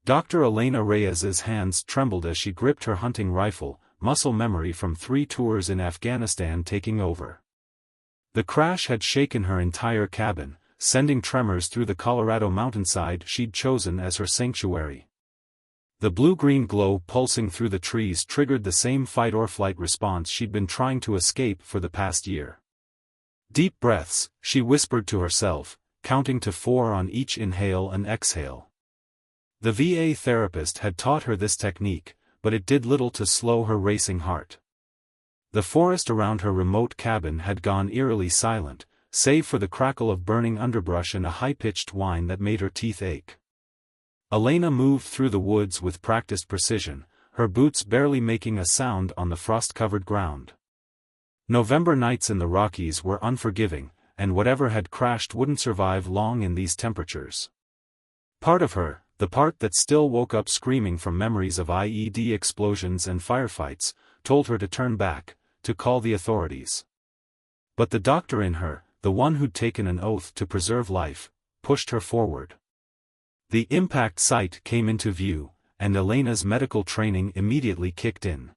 Dr. Elena Reyes's hands trembled as she gripped her hunting rifle, muscle memory from 3 tours in Afghanistan taking over. The crash had shaken her entire cabin, sending tremors through the Colorado mountainside she'd chosen as her sanctuary. The blue-green glow pulsing through the trees triggered the same fight-or-flight response she'd been trying to escape for the past year. Deep breaths, she whispered to herself, counting to 4 on each inhale and exhale. The VA therapist had taught her this technique, but it did little to slow her racing heart. The forest around her remote cabin had gone eerily silent, save for the crackle of burning underbrush and a high-pitched whine that made her teeth ache. Elena moved through the woods with practiced precision, her boots barely making a sound on the frost-covered ground. November nights in the Rockies were unforgiving, and whatever had crashed wouldn't survive long in these temperatures. Part of her, the part that still woke up screaming from memories of IED explosions and firefights, told her to turn back, to call the authorities. But the doctor in her, the one who'd taken an oath to preserve life, pushed her forward. The impact site came into view, and Elena's medical training immediately kicked in.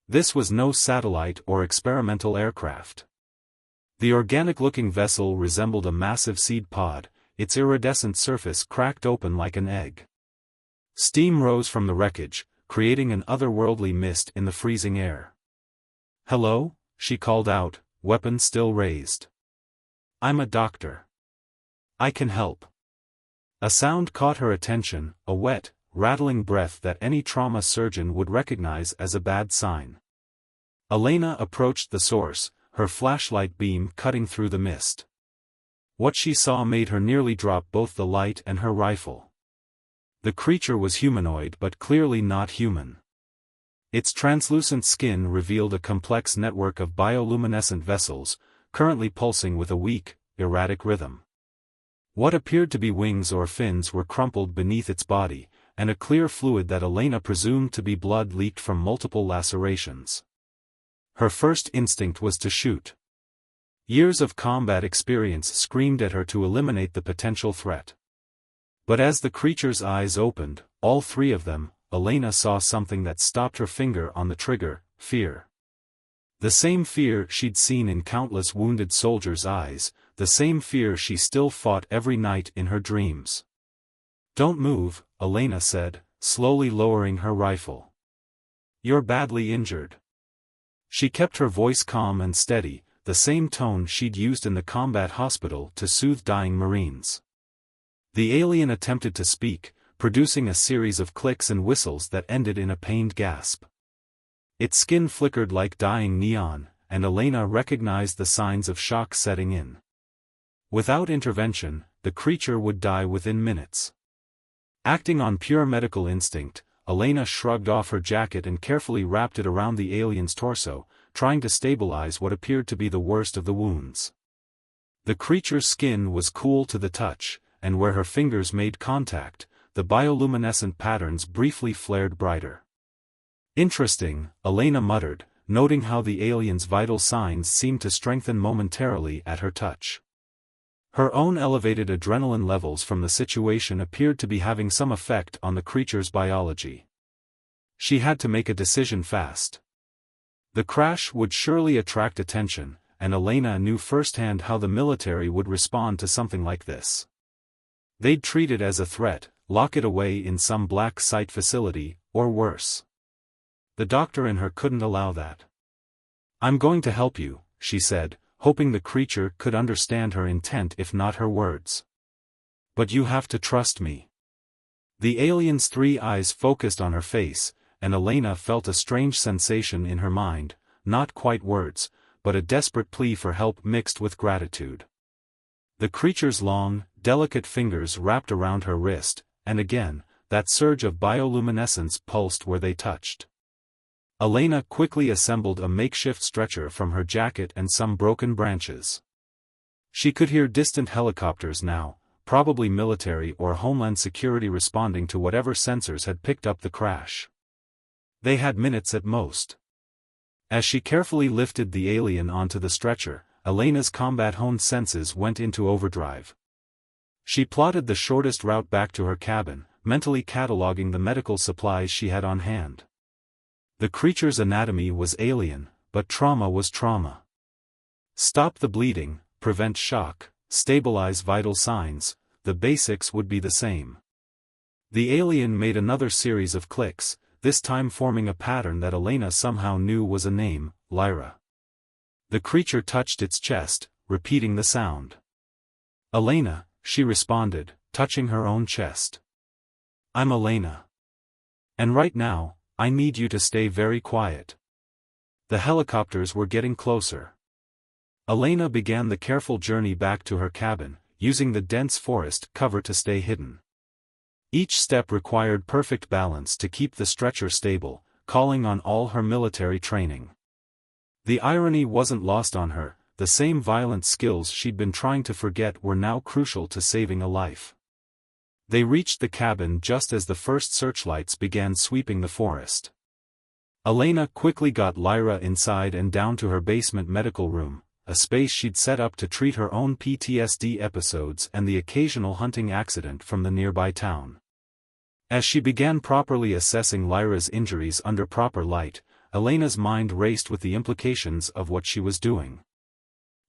This was no satellite or experimental aircraft. The organic-looking vessel resembled a massive seed pod, its iridescent surface cracked open like an egg. Steam rose from the wreckage, creating an otherworldly mist in the freezing air. "Hello?" she called out, weapon still raised. "I'm a doctor. I can help." A sound caught her attention, a wet, rattling breath that any trauma surgeon would recognize as a bad sign. Elena approached the source, her flashlight beam cutting through the mist. What she saw made her nearly drop both the light and her rifle. The creature was humanoid but clearly not human. Its translucent skin revealed a complex network of bioluminescent vessels, currently pulsing with a weak, erratic rhythm. What appeared to be wings or fins were crumpled beneath its body, and a clear fluid that Elena presumed to be blood leaked from multiple lacerations. Her first instinct was to shoot. Years of combat experience screamed at her to eliminate the potential threat. But as the creature's eyes opened, all 3 of them, Elena saw something that stopped her finger on the trigger: fear. The same fear she'd seen in countless wounded soldiers' eyes, the same fear she still fought every night in her dreams. "Don't move," Elena said, slowly lowering her rifle. "You're badly injured." She kept her voice calm and steady, the same tone she'd used in the combat hospital to soothe dying Marines. The alien attempted to speak, producing a series of clicks and whistles that ended in a pained gasp. Its skin flickered like dying neon, and Elena recognized the signs of shock setting in. Without intervention, the creature would die within minutes. Acting on pure medical instinct, Elena shrugged off her jacket and carefully wrapped it around the alien's torso, trying to stabilize what appeared to be the worst of the wounds. The creature's skin was cool to the touch, and where her fingers made contact, the bioluminescent patterns briefly flared brighter. "Interesting," Elena muttered, noting how the alien's vital signs seemed to strengthen momentarily at her touch. Her own elevated adrenaline levels from the situation appeared to be having some effect on the creature's biology. She had to make a decision fast. The crash would surely attract attention, and Elena knew firsthand how the military would respond to something like this. They'd treat it as a threat, lock it away in some black site facility, or worse. The doctor in her couldn't allow that. "I'm going to help you," she said, hoping the creature could understand her intent if not her words. "But you have to trust me." The alien's 3 eyes focused on her face, and Elena felt a strange sensation in her mind, not quite words, but a desperate plea for help mixed with gratitude. The creature's long, delicate fingers wrapped around her wrist, and again, that surge of bioluminescence pulsed where they touched. Elena quickly assembled a makeshift stretcher from her jacket and some broken branches. She could hear distant helicopters now, probably military or Homeland Security responding to whatever sensors had picked up the crash. They had minutes at most. As she carefully lifted the alien onto the stretcher, Elena's combat-honed senses went into overdrive. She plotted the shortest route back to her cabin, mentally cataloging the medical supplies she had on hand. The creature's anatomy was alien, but trauma was trauma. Stop the bleeding, prevent shock, stabilize vital signs, the basics would be the same. The alien made another series of clicks, this time forming a pattern that Elena somehow knew was a name, Lyra. The creature touched its chest, repeating the sound. Elena, she responded, touching her own chest. I'm Elena. And right now, I need you to stay very quiet. The helicopters were getting closer. Elena began the careful journey back to her cabin, using the dense forest cover to stay hidden. Each step required perfect balance to keep the stretcher stable, calling on all her military training. The irony wasn't lost on her, the same violent skills she'd been trying to forget were now crucial to saving a life. They reached the cabin just as the first searchlights began sweeping the forest. Elena quickly got Lyra inside and down to her basement medical room, a space she'd set up to treat her own PTSD episodes and the occasional hunting accident from the nearby town. As she began properly assessing Lyra's injuries under proper light, Elena's mind raced with the implications of what she was doing.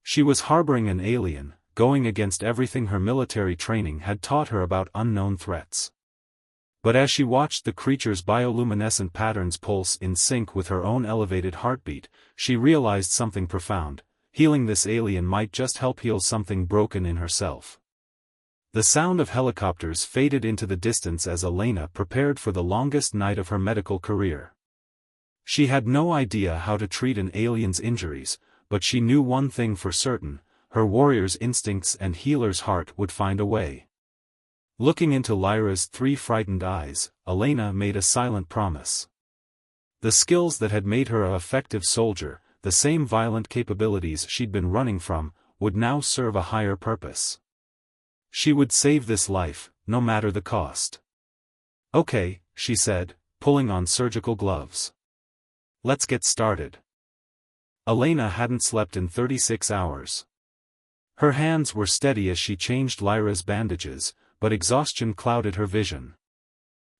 She was harboring an alien, going against everything her military training had taught her about unknown threats. But as she watched the creature's bioluminescent patterns pulse in sync with her own elevated heartbeat, she realized something profound: healing this alien might just help heal something broken in herself. The sound of helicopters faded into the distance as Elena prepared for the longest night of her medical career. She had no idea how to treat an alien's injuries, but she knew one thing for certain: her warrior's instincts and healer's heart would find a way. Looking into Lyra's 3 frightened eyes, Elena made a silent promise. The skills that had made her an effective soldier, the same violent capabilities she'd been running from, would now serve a higher purpose. She would save this life, no matter the cost. Okay, she said, pulling on surgical gloves. Let's get started. Elena hadn't slept in 36 hours. Her hands were steady as she changed Lyra's bandages, but exhaustion clouded her vision.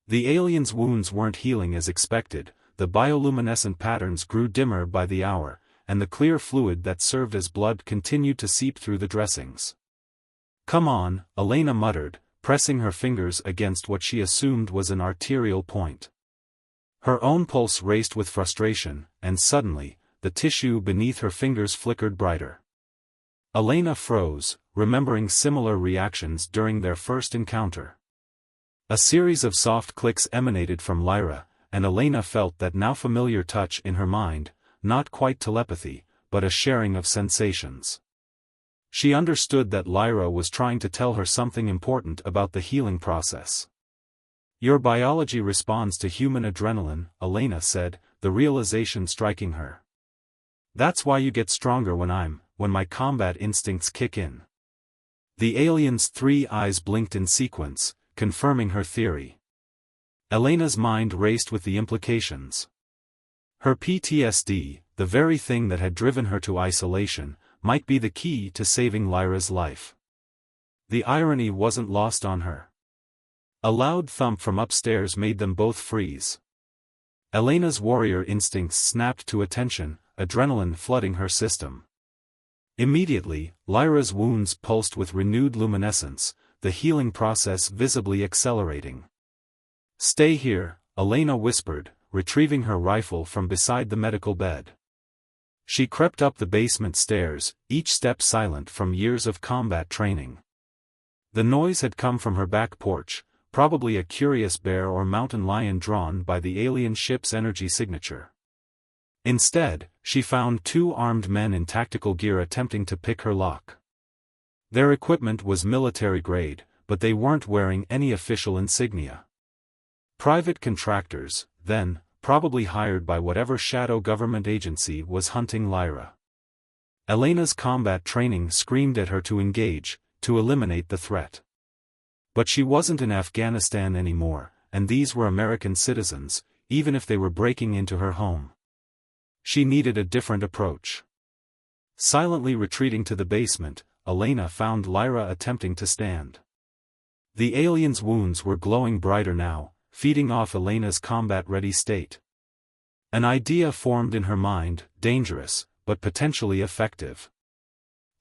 The alien's wounds weren't healing as expected, the bioluminescent patterns grew dimmer by the hour, and the clear fluid that served as blood continued to seep through the dressings. Come on, Elena muttered, pressing her fingers against what she assumed was an arterial point. Her own pulse raced with frustration, and suddenly, the tissue beneath her fingers flickered brighter. Elena froze, remembering similar reactions during their first encounter. A series of soft clicks emanated from Lyra, and Elena felt that now familiar touch in her mind, not quite telepathy, but a sharing of sensations. She understood that Lyra was trying to tell her something important about the healing process. Your biology responds to human adrenaline, Elena said, the realization striking her. That's why you get stronger when my combat instincts kick in. The alien's 3 eyes blinked in sequence, confirming her theory. Elena's mind raced with the implications. Her PTSD, the very thing that had driven her to isolation, might be the key to saving Lyra's life. The irony wasn't lost on her. A loud thump from upstairs made them both freeze. Elena's warrior instincts snapped to attention, adrenaline flooding her system. Immediately, Lyra's wounds pulsed with renewed luminescence, the healing process visibly accelerating. Stay here, Elena whispered, retrieving her rifle from beside the medical bed. She crept up the basement stairs, each step silent from years of combat training. The noise had come from her back porch, probably a curious bear or mountain lion drawn by the alien ship's energy signature. Instead, she found 2 armed men in tactical gear attempting to pick her lock. Their equipment was military grade, but they weren't wearing any official insignia. Private contractors, then, probably hired by whatever shadow government agency was hunting Lyra. Elena's combat training screamed at her to engage, to eliminate the threat. But she wasn't in Afghanistan anymore, and these were American citizens, even if they were breaking into her home. She needed a different approach. Silently retreating to the basement, Elena found Lyra attempting to stand. The alien's wounds were glowing brighter now, feeding off Elena's combat-ready state. An idea formed in her mind, dangerous, but potentially effective.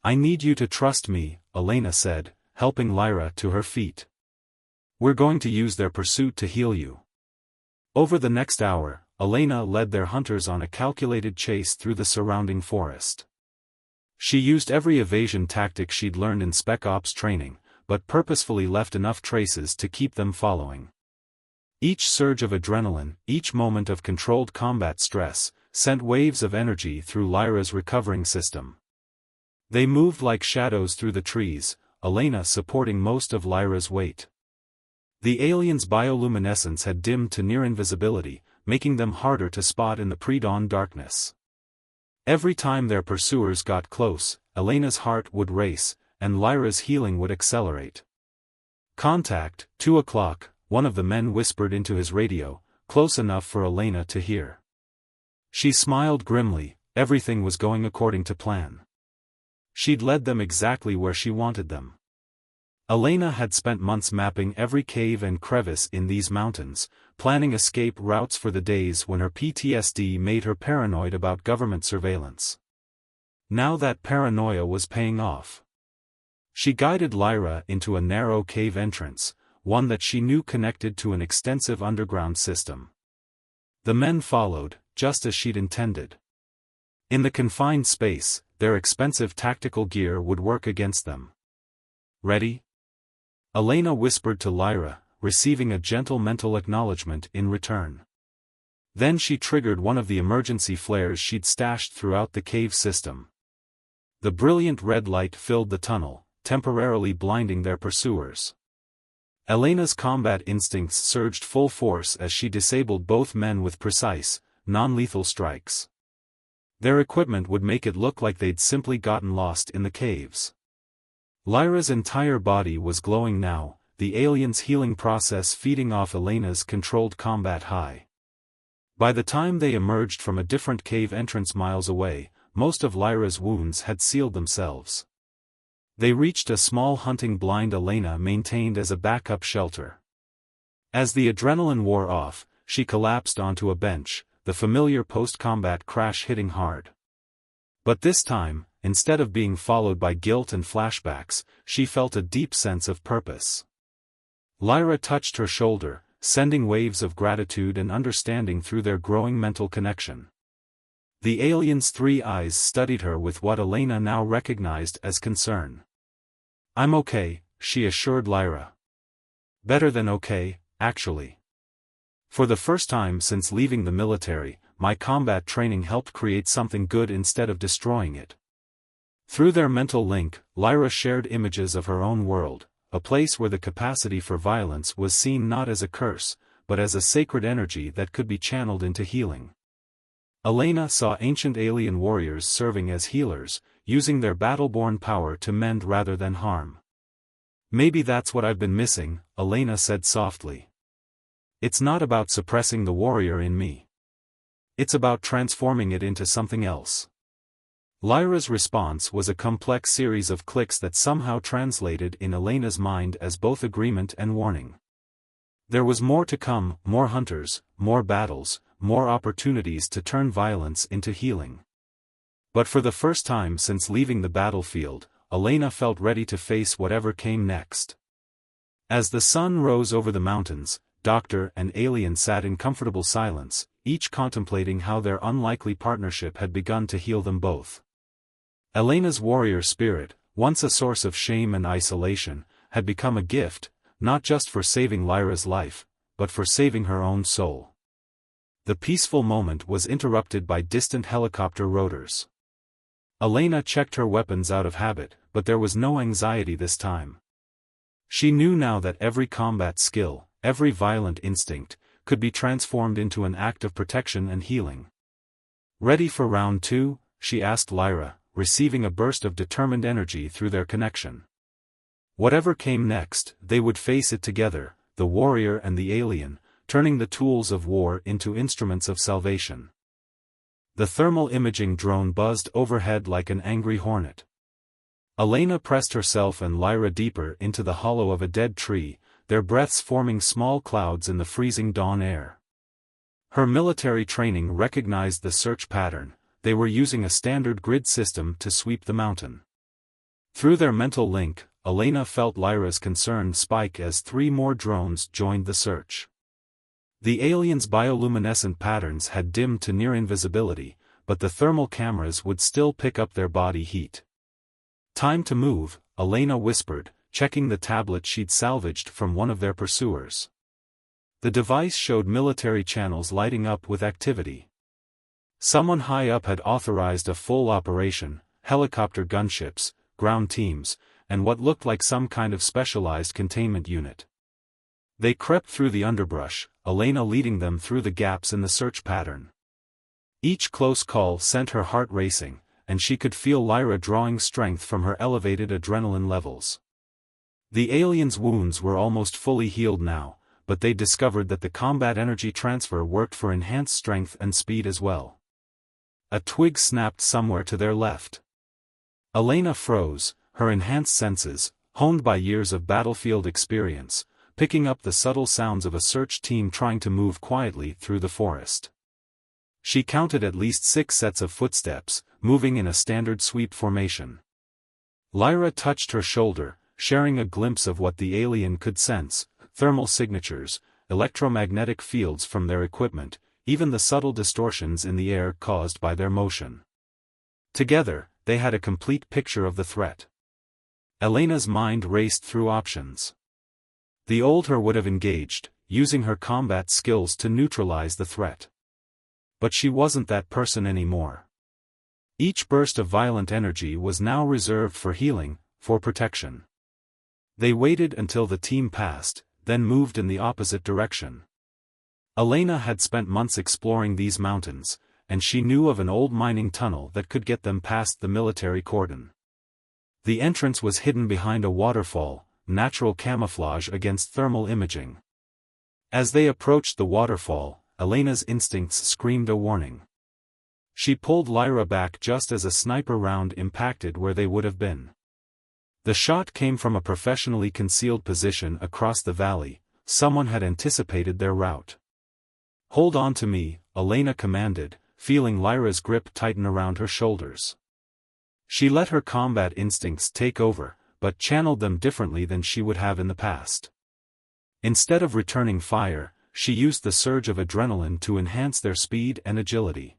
"I need you to trust me," Elena said, helping Lyra to her feet. "We're going to use their pursuit to heal you." Over the next hour, Elena led their hunters on a calculated chase through the surrounding forest. She used every evasion tactic she'd learned in Spec Ops training, but purposefully left enough traces to keep them following. Each surge of adrenaline, each moment of controlled combat stress, sent waves of energy through Lyra's recovering system. They moved like shadows through the trees, Elena supporting most of Lyra's weight. The aliens' bioluminescence had dimmed to near invisibility, making them harder to spot in the pre-dawn darkness. Every time their pursuers got close, Elena's heart would race, and Lyra's healing would accelerate. "Contact, 2 o'clock," one of the men whispered into his radio, close enough for Elena to hear. She smiled grimly, everything was going according to plan. She'd led them exactly where she wanted them. Elena had spent months mapping every cave and crevice in these mountains, planning escape routes for the days when her PTSD made her paranoid about government surveillance. Now that paranoia was paying off. She guided Lyra into a narrow cave entrance, one that she knew connected to an extensive underground system. The men followed, just as she'd intended. In the confined space, their expensive tactical gear would work against them. "Ready?" Elena whispered to Lyra, receiving a gentle mental acknowledgement in return. Then she triggered one of the emergency flares she'd stashed throughout the cave system. The brilliant red light filled the tunnel, temporarily blinding their pursuers. Elena's combat instincts surged full force as she disabled both men with precise, non-lethal strikes. Their equipment would make it look like they'd simply gotten lost in the caves. Lyra's entire body was glowing now, the alien's healing process feeding off Elena's controlled combat high. By the time they emerged from a different cave entrance miles away, most of Lyra's wounds had sealed themselves. They reached a small hunting blind Elena maintained as a backup shelter. As the adrenaline wore off, she collapsed onto a bench, the familiar post-combat crash hitting hard. But this time, instead of being followed by guilt and flashbacks, she felt a deep sense of purpose. Lyra touched her shoulder, sending waves of gratitude and understanding through their growing mental connection. The alien's 3 eyes studied her with what Elena now recognized as concern. "I'm okay," she assured Lyra. "Better than okay, actually. For the first time since leaving the military, my combat training helped create something good instead of destroying it." Through their mental link, Lyra shared images of her own world, a place where the capacity for violence was seen not as a curse, but as a sacred energy that could be channeled into healing. Elena saw ancient alien warriors serving as healers, using their battle-born power to mend rather than harm. "Maybe that's what I've been missing," Elena said softly. "It's not about suppressing the warrior in me. It's about transforming it into something else." Lyra's response was a complex series of clicks that somehow translated in Elena's mind as both agreement and warning. There was more to come, more hunters, more battles, more opportunities to turn violence into healing. But for the first time since leaving the battlefield, Elena felt ready to face whatever came next. As the sun rose over the mountains, Doctor and Alien sat in comfortable silence, each contemplating how their unlikely partnership had begun to heal them both. Elena's warrior spirit, once a source of shame and isolation, had become a gift, not just for saving Lyra's life, but for saving her own soul. The peaceful moment was interrupted by distant helicopter rotors. Elena checked her weapons out of habit, but there was no anxiety this time. She knew now that every combat skill, every violent instinct, could be transformed into an act of protection and healing. "Ready for round 2?" she asked Lyra, receiving a burst of determined energy through their connection. Whatever came next, they would face it together, the warrior and the alien, turning the tools of war into instruments of salvation. The thermal imaging drone buzzed overhead like an angry hornet. Elena pressed herself and Lyra deeper into the hollow of a dead tree, their breaths forming small clouds in the freezing dawn air. Her military training recognized the search pattern. They were using a standard grid system to sweep the mountain. Through their mental link, Elena felt Lyra's concern spike as 3 more drones joined the search. The aliens' bioluminescent patterns had dimmed to near invisibility, but the thermal cameras would still pick up their body heat. "Time to move," Elena whispered, checking the tablet she'd salvaged from one of their pursuers. The device showed military channels lighting up with activity. Someone high up had authorized a full operation: helicopter gunships, ground teams, and what looked like some kind of specialized containment unit. They crept through the underbrush, Elena leading them through the gaps in the search pattern. Each close call sent her heart racing, and she could feel Lyra drawing strength from her elevated adrenaline levels. The aliens' wounds were almost fully healed now, but they discovered that the combat energy transfer worked for enhanced strength and speed as well. A twig snapped somewhere to their left. Elena froze, her enhanced senses, honed by years of battlefield experience, picking up the subtle sounds of a search team trying to move quietly through the forest. She counted at least 6 sets of footsteps, moving in a standard sweep formation. Lyra touched her shoulder, sharing a glimpse of what the alien could sense: thermal signatures, electromagnetic fields from their equipment, even the subtle distortions in the air caused by their motion. Together, they had a complete picture of the threat. Elena's mind raced through options. The old her would have engaged, using her combat skills to neutralize the threat. But she wasn't that person anymore. Each burst of violent energy was now reserved for healing, for protection. They waited until the team passed, then moved in the opposite direction. Elena had spent months exploring these mountains, and she knew of an old mining tunnel that could get them past the military cordon. The entrance was hidden behind a waterfall, natural camouflage against thermal imaging. As they approached the waterfall, Elena's instincts screamed a warning. She pulled Lyra back just as a sniper round impacted where they would have been. The shot came from a professionally concealed position across the valley. Someone had anticipated their route. "Hold on to me," Elena commanded, feeling Lyra's grip tighten around her shoulders. She let her combat instincts take over, but channeled them differently than she would have in the past. Instead of returning fire, she used the surge of adrenaline to enhance their speed and agility.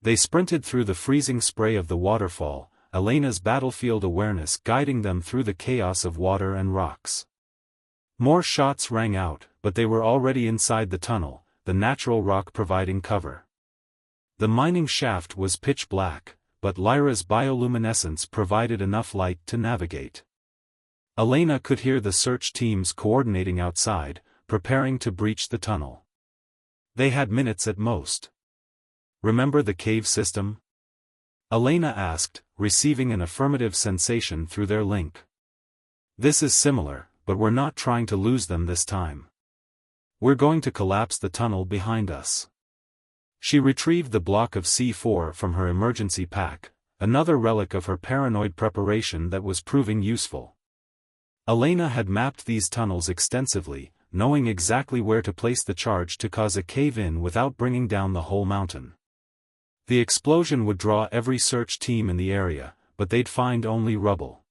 They sprinted through the freezing spray of the waterfall, Elena's battlefield awareness guiding them through the chaos of water and rocks. More shots rang out, but they were already inside the tunnel, the natural rock providing cover. The mining shaft was pitch black, but Lyra's bioluminescence provided enough light to navigate. Elena could hear the search teams coordinating outside, preparing to breach the tunnel. They had minutes at most. "Remember the cave system?" Elena asked, receiving an affirmative sensation through their link. "This is similar, but we're not trying to lose them this time. We're going to collapse the tunnel behind us." She retrieved the block of C4 from her emergency pack, another relic of her paranoid preparation that was proving useful. Elena had mapped these tunnels extensively, knowing exactly where to place the charge to cause a cave-in without bringing down the whole mountain. The explosion would draw every search team in the area, but they'd find only rubble.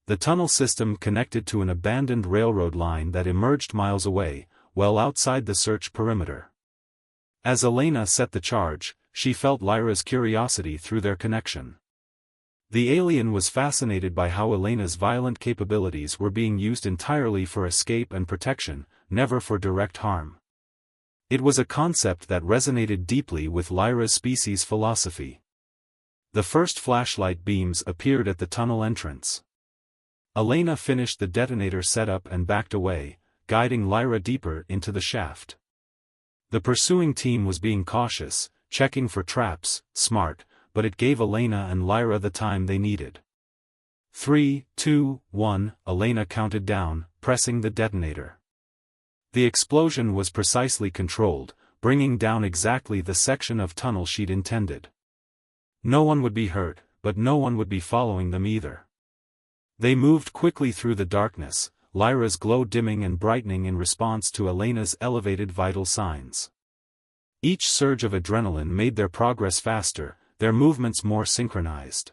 The tunnel system connected to an abandoned railroad line that emerged miles away, well outside the search perimeter. As Elena set the charge, she felt Lyra's curiosity through their connection. The alien was fascinated by how Elena's violent capabilities were being used entirely for escape and protection, never for direct harm. It was a concept that resonated deeply with Lyra's species philosophy. The first flashlight beams appeared at the tunnel entrance. Elena finished the detonator setup and backed away, guiding Lyra deeper into the shaft. The pursuing team was being cautious, checking for traps, smart, but it gave Elena and Lyra the time they needed. 3, 2, 1, Elena counted down, pressing the detonator. The explosion was precisely controlled, bringing down exactly the section of tunnel she'd intended. No one would be hurt, but no one would be following them either. They moved quickly through the darkness, Lyra's glow dimming and brightening in response to Elena's elevated vital signs. Each surge of adrenaline made their progress faster, their movements more synchronized.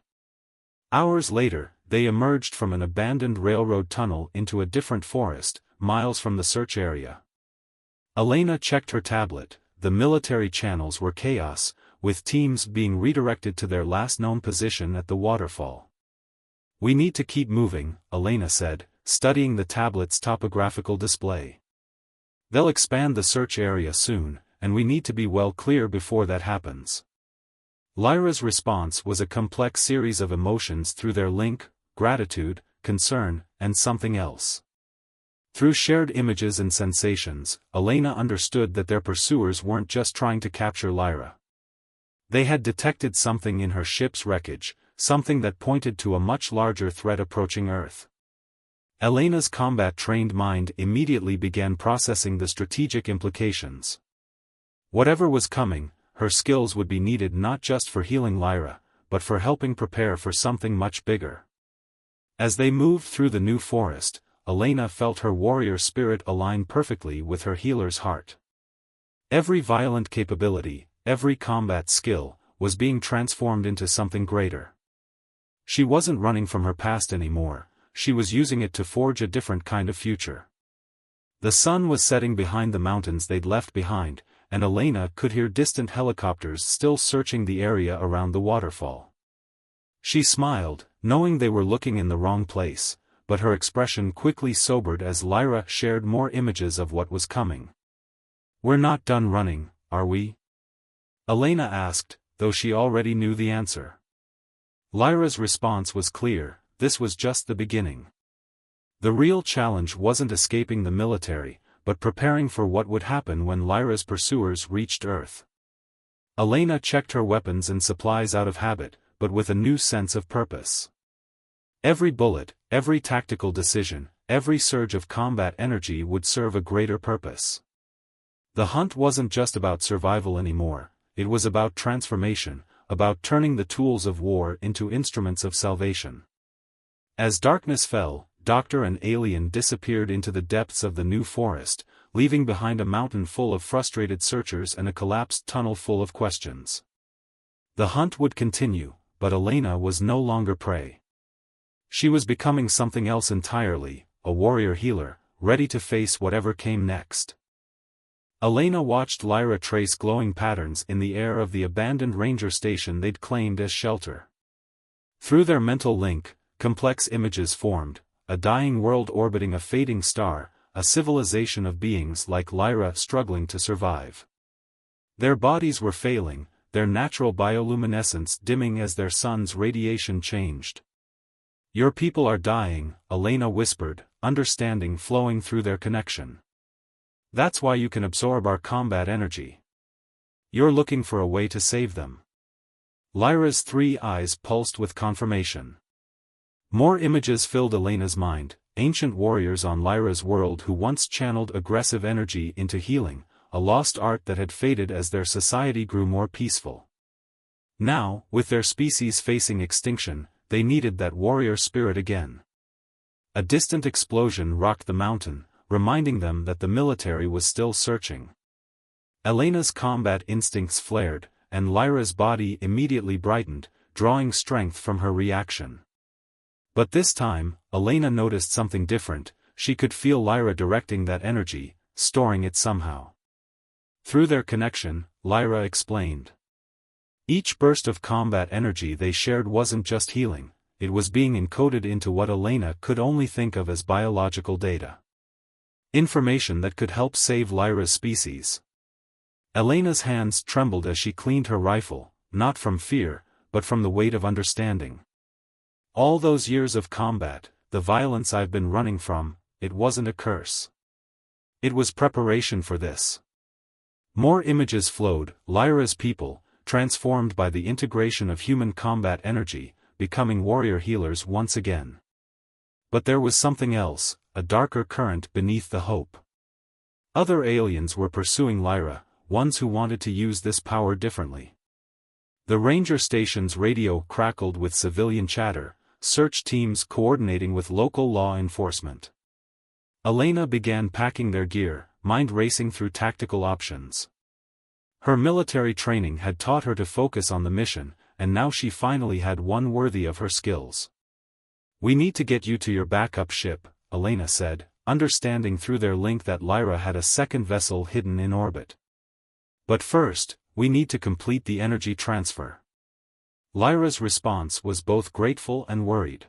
Hours later, they emerged from an abandoned railroad tunnel into a different forest, miles from the search area. Elena checked her tablet. The military channels were chaos, with teams being redirected to their last known position at the waterfall. "We need to keep moving," Elena said, studying the tablet's topographical display. "They'll expand the search area soon, and we need to be well clear before that happens." Lyra's response was a complex series of emotions through their link: gratitude, concern, and something else. Through shared images and sensations, Elena understood that their pursuers weren't just trying to capture Lyra. They had detected something in her ship's wreckage, something that pointed to a much larger threat approaching Earth. Elena's combat-trained mind immediately began processing the strategic implications. Whatever was coming, her skills would be needed not just for healing Lyra, but for helping prepare for something much bigger. As they moved through the new forest, Elena felt her warrior spirit align perfectly with her healer's heart. Every violent capability, every combat skill, was being transformed into something greater. She wasn't running from her past anymore, she was using it to forge a different kind of future. The sun was setting behind the mountains they'd left behind, and Elena could hear distant helicopters still searching the area around the waterfall. She smiled, knowing they were looking in the wrong place, but her expression quickly sobered as Lyra shared more images of what was coming. "We're not done running, are we?" Elena asked, though she already knew the answer. Lyra's response was clear: this was just the beginning. The real challenge wasn't escaping the military, but preparing for what would happen when Lyra's pursuers reached Earth. Elena checked her weapons and supplies out of habit, but with a new sense of purpose. Every bullet, every tactical decision, every surge of combat energy would serve a greater purpose. The hunt wasn't just about survival anymore, it was about transformation, about turning the tools of war into instruments of salvation. As darkness fell, Doctor and alien disappeared into the depths of the new forest, leaving behind a mountain full of frustrated searchers and a collapsed tunnel full of questions. The hunt would continue, but Elena was no longer prey. She was becoming something else entirely, a warrior healer, ready to face whatever came next. Elena watched Lyra trace glowing patterns in the air of the abandoned ranger station they'd claimed as shelter. Through their mental link, complex images formed: a dying world orbiting a fading star, a civilization of beings like Lyra struggling to survive. Their bodies were failing, their natural bioluminescence dimming as their sun's radiation changed. "Your people are dying," Elena whispered, understanding flowing through their connection. "That's why you can absorb our combat energy. You're looking for a way to save them." Lyra's 3 eyes pulsed with confirmation. More images filled Elena's mind: ancient warriors on Lyra's world who once channeled aggressive energy into healing, a lost art that had faded as their society grew more peaceful. Now, with their species facing extinction, they needed that warrior spirit again. A distant explosion rocked the mountain, reminding them that the military was still searching. Elena's combat instincts flared, and Lyra's body immediately brightened, drawing strength from her reaction. But this time, Elena noticed something different: she could feel Lyra directing that energy, storing it somehow. Through their connection, Lyra explained. Each burst of combat energy they shared wasn't just healing, it was being encoded into what Elena could only think of as biological data. Information that could help save Lyra's species. Elena's hands trembled as she cleaned her rifle, not from fear, but from the weight of understanding. "All those years of combat, the violence I've been running from, it wasn't a curse. It was preparation for this." More images flowed: Lyra's people, transformed by the integration of human combat energy, becoming warrior healers once again. But there was something else, a darker current beneath the hope. Other aliens were pursuing Lyra, ones who wanted to use this power differently. The ranger station's radio crackled with civilian chatter, search teams coordinating with local law enforcement. Elena began packing their gear, mind racing through tactical options. Her military training had taught her to focus on the mission, and now she finally had one worthy of her skills. "We need to get you to your backup ship," Elena said, understanding through their link that Lyra had a second vessel hidden in orbit. "But first, we need to complete the energy transfer." Lyra's response was both grateful and worried.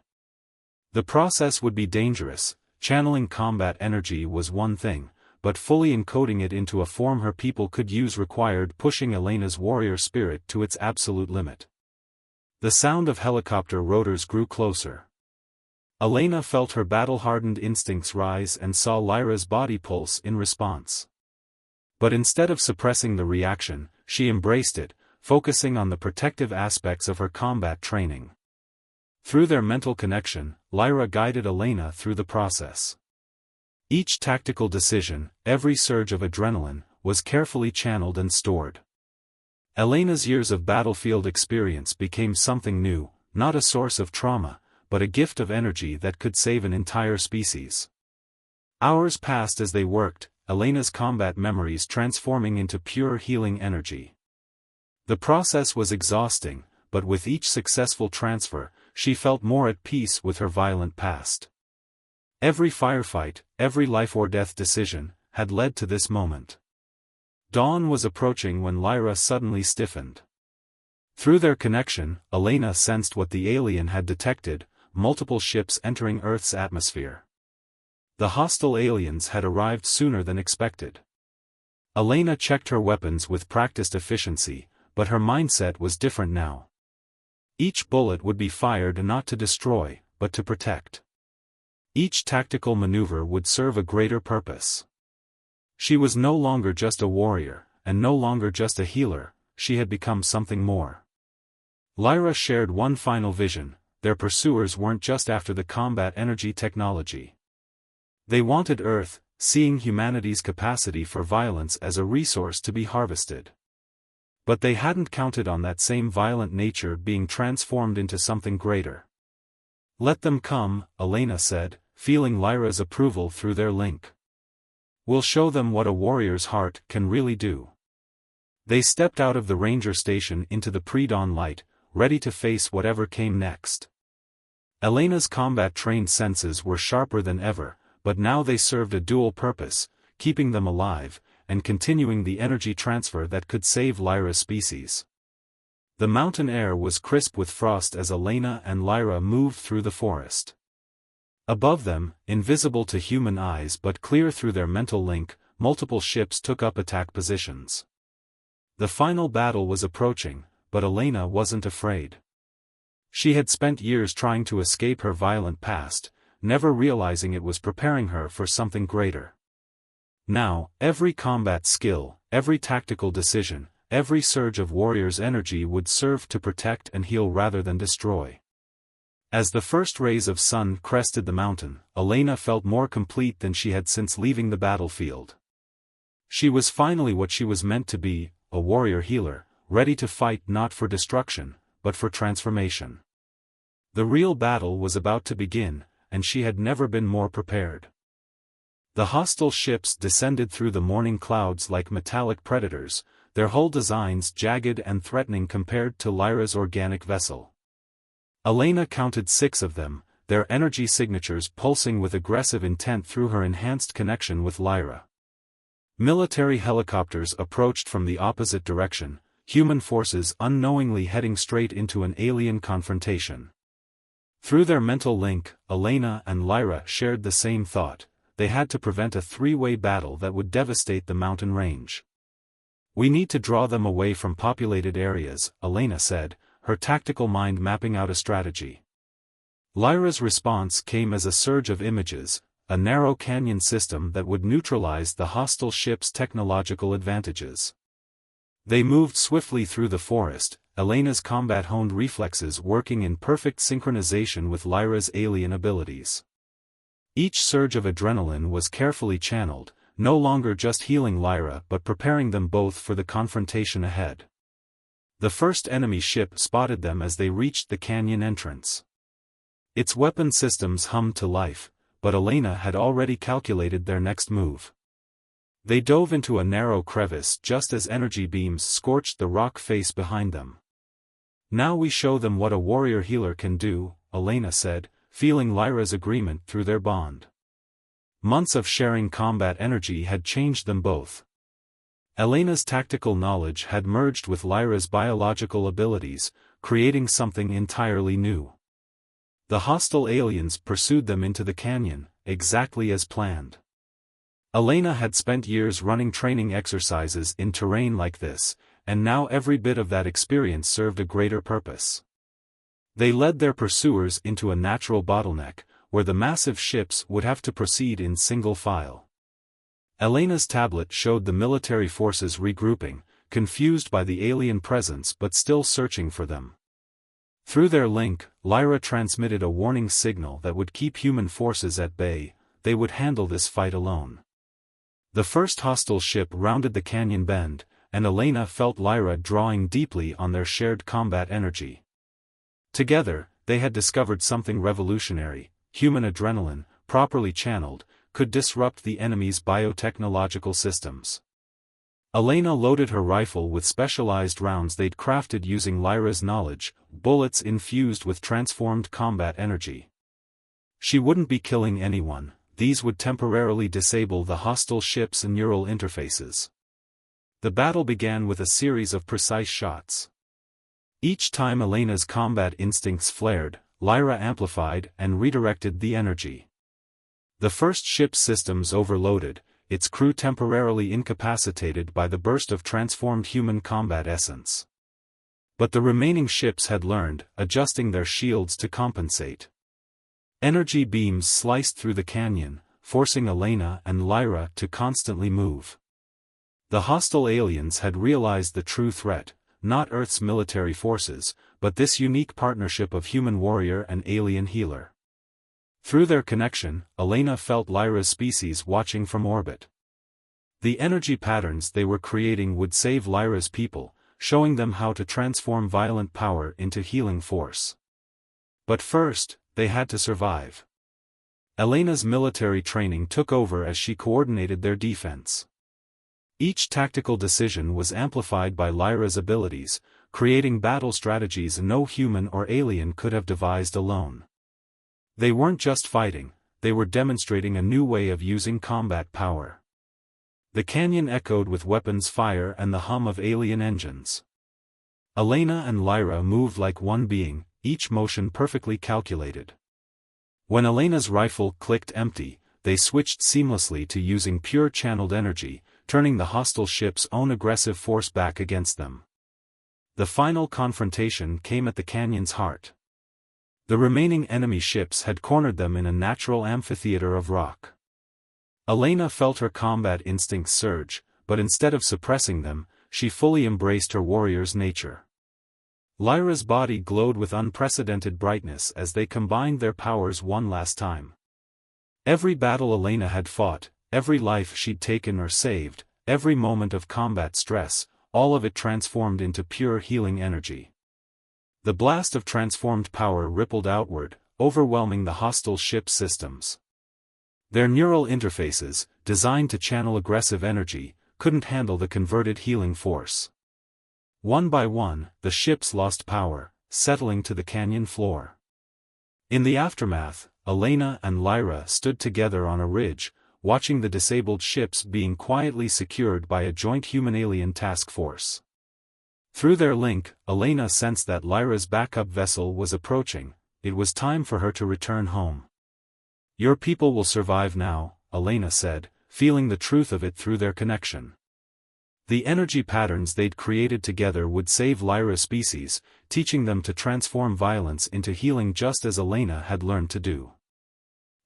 The process would be dangerous. Channeling combat energy was one thing, but fully encoding it into a form her people could use required pushing Elena's warrior spirit to its absolute limit. The sound of helicopter rotors grew closer. Elena felt her battle-hardened instincts rise and saw Lyra's body pulse in response. But instead of suppressing the reaction, she embraced it, focusing on the protective aspects of her combat training. Through their mental connection, Lyra guided Elena through the process. Each tactical decision, every surge of adrenaline, was carefully channeled and stored. Elena's years of battlefield experience became something new, not a source of trauma, but a gift of energy that could save an entire species. Hours passed as they worked, Elena's combat memories transforming into pure healing energy. The process was exhausting, but with each successful transfer, she felt more at peace with her violent past. Every firefight, every life-or-death decision, had led to this moment. Dawn was approaching when Lyra suddenly stiffened. Through their connection, Elena sensed what the alien had detected: multiple ships entering Earth's atmosphere. The hostile aliens had arrived sooner than expected. Elena checked her weapons with practiced efficiency, but her mindset was different now. Each bullet would be fired not to destroy, but to protect. Each tactical maneuver would serve a greater purpose. She was no longer just a warrior, and no longer just a healer, she had become something more. Lyra shared one final vision: their pursuers weren't just after the combat energy technology. They wanted Earth, seeing humanity's capacity for violence as a resource to be harvested. But they hadn't counted on that same violent nature being transformed into something greater. "Let them come," Elena said, feeling Lyra's approval through their link. "We'll show them what a warrior's heart can really do." They stepped out of the ranger station into the pre-dawn light, ready to face whatever came next. Elena's combat-trained senses were sharper than ever, but now they served a dual purpose: keeping them alive, and continuing the energy transfer that could save Lyra's species. The mountain air was crisp with frost as Elena and Lyra moved through the forest. Above them, invisible to human eyes but clear through their mental link, multiple ships took up attack positions. The final battle was approaching, but Elena wasn't afraid. She had spent years trying to escape her violent past, never realizing it was preparing her for something greater. Now, every combat skill, every tactical decision, every surge of warrior's energy would serve to protect and heal rather than destroy. As the first rays of sun crested the mountain, Elena felt more complete than she had since leaving the battlefield. She was finally what she was meant to be, a warrior healer, ready to fight not for destruction, but for transformation. The real battle was about to begin, and she had never been more prepared. The hostile ships descended through the morning clouds like metallic predators, their hull designs jagged and threatening compared to Lyra's organic vessel. Elena counted 6 of them, their energy signatures pulsing with aggressive intent through her enhanced connection with Lyra. Military helicopters approached from the opposite direction, human forces unknowingly heading straight into an alien confrontation. Through their mental link, Elena and Lyra shared the same thought: they had to prevent a 3-way battle that would devastate the mountain range. "We need to draw them away from populated areas," Elena said, her tactical mind mapping out a strategy. Lyra's response came as a surge of images: a narrow canyon system that would neutralize the hostile ship's technological advantages. They moved swiftly through the forest, Elena's combat-honed reflexes working in perfect synchronization with Lyra's alien abilities. Each surge of adrenaline was carefully channeled, no longer just healing Lyra but preparing them both for the confrontation ahead. The first enemy ship spotted them as they reached the canyon entrance. Its weapon systems hummed to life, but Elena had already calculated their next move. They dove into a narrow crevice just as energy beams scorched the rock face behind them. "Now we show them what a warrior healer can do," Elena said, feeling Lyra's agreement through their bond. Months of sharing combat energy had changed them both. Elena's tactical knowledge had merged with Lyra's biological abilities, creating something entirely new. The hostile aliens pursued them into the canyon, exactly as planned. Elena had spent years running training exercises in terrain like this, and now every bit of that experience served a greater purpose. They led their pursuers into a natural bottleneck, where the massive ships would have to proceed in single file. Elena's tablet showed the military forces regrouping, confused by the alien presence but still searching for them. Through their link, Lyra transmitted a warning signal that would keep human forces at bay. They would handle this fight alone. The first hostile ship rounded the canyon bend, and Elena felt Lyra drawing deeply on their shared combat energy. Together, they had discovered something revolutionary: human adrenaline, properly channeled, could disrupt the enemy's biotechnological systems. Elena loaded her rifle with specialized rounds they'd crafted using Lyra's knowledge, bullets infused with transformed combat energy. She wouldn't be killing anyone, these would temporarily disable the hostile ships' and neural interfaces. The battle began with a series of precise shots. Each time Elena's combat instincts flared, Lyra amplified and redirected the energy. The first ship's systems overloaded, its crew temporarily incapacitated by the burst of transformed human combat essence. But the remaining ships had learned, adjusting their shields to compensate. Energy beams sliced through the canyon, forcing Elena and Lyra to constantly move. The hostile aliens had realized the true threat, not Earth's military forces, but this unique partnership of human warrior and alien healer. Through their connection, Elena felt Lyra's species watching from orbit. The energy patterns they were creating would save Lyra's people, showing them how to transform violent power into healing force. But first, they had to survive. Elena's military training took over as she coordinated their defense. Each tactical decision was amplified by Lyra's abilities, creating battle strategies no human or alien could have devised alone. They weren't just fighting, they were demonstrating a new way of using combat power. The canyon echoed with weapons fire and the hum of alien engines. Elena and Lyra moved like one being, each motion perfectly calculated. When Elena's rifle clicked empty, they switched seamlessly to using pure channeled energy, turning the hostile ship's own aggressive force back against them. The final confrontation came at the canyon's heart. The remaining enemy ships had cornered them in a natural amphitheater of rock. Elena felt her combat instincts surge, but instead of suppressing them, she fully embraced her warrior's nature. Lyra's body glowed with unprecedented brightness as they combined their powers one last time. Every battle Elena had fought, every life she'd taken or saved, every moment of combat stress, all of it transformed into pure healing energy. The blast of transformed power rippled outward, overwhelming the hostile ship's systems. Their neural interfaces, designed to channel aggressive energy, couldn't handle the converted healing force. One by one, the ships lost power, settling to the canyon floor. In the aftermath, Elena and Lyra stood together on a ridge, watching the disabled ships being quietly secured by a joint human-alien task force. Through their link, Elena sensed that Lyra's backup vessel was approaching. It was time for her to return home. "Your people will survive now," Elena said, feeling the truth of it through their connection. The energy patterns they'd created together would save Lyra's species, teaching them to transform violence into healing just as Elena had learned to do.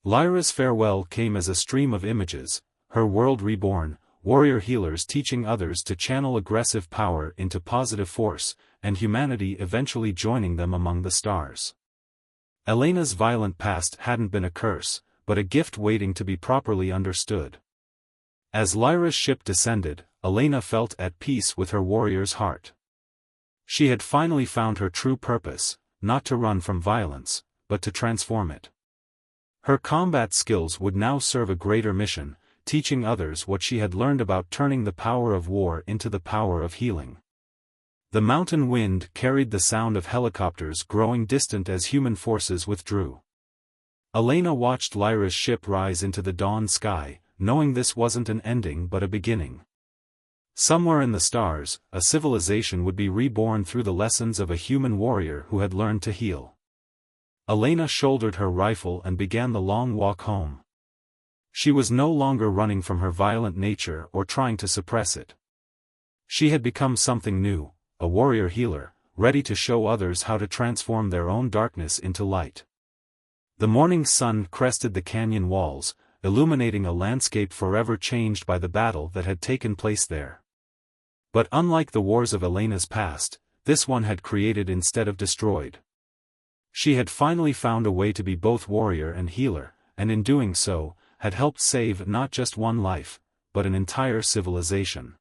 Lyra's farewell came as a stream of images, her world reborn, warrior healers teaching others to channel aggressive power into positive force, and humanity eventually joining them among the stars. Elena's violent past hadn't been a curse, but a gift waiting to be properly understood. As Lyra's ship descended, Elena felt at peace with her warrior's heart. She had finally found her true purpose, not to run from violence, but to transform it. Her combat skills would now serve a greater mission, teaching others what she had learned about turning the power of war into the power of healing. The mountain wind carried the sound of helicopters growing distant as human forces withdrew. Elena watched Lyra's ship rise into the dawn sky, knowing this wasn't an ending but a beginning. Somewhere in the stars, a civilization would be reborn through the lessons of a human warrior who had learned to heal. Elena shouldered her rifle and began the long walk home. She was no longer running from her violent nature or trying to suppress it. She had become something new, a warrior healer, ready to show others how to transform their own darkness into light. The morning sun crested the canyon walls, illuminating a landscape forever changed by the battle that had taken place there. But unlike the wars of Elena's past, this one had created instead of destroyed. She had finally found a way to be both warrior and healer, and in doing so, had helped save not just one life, but an entire civilization.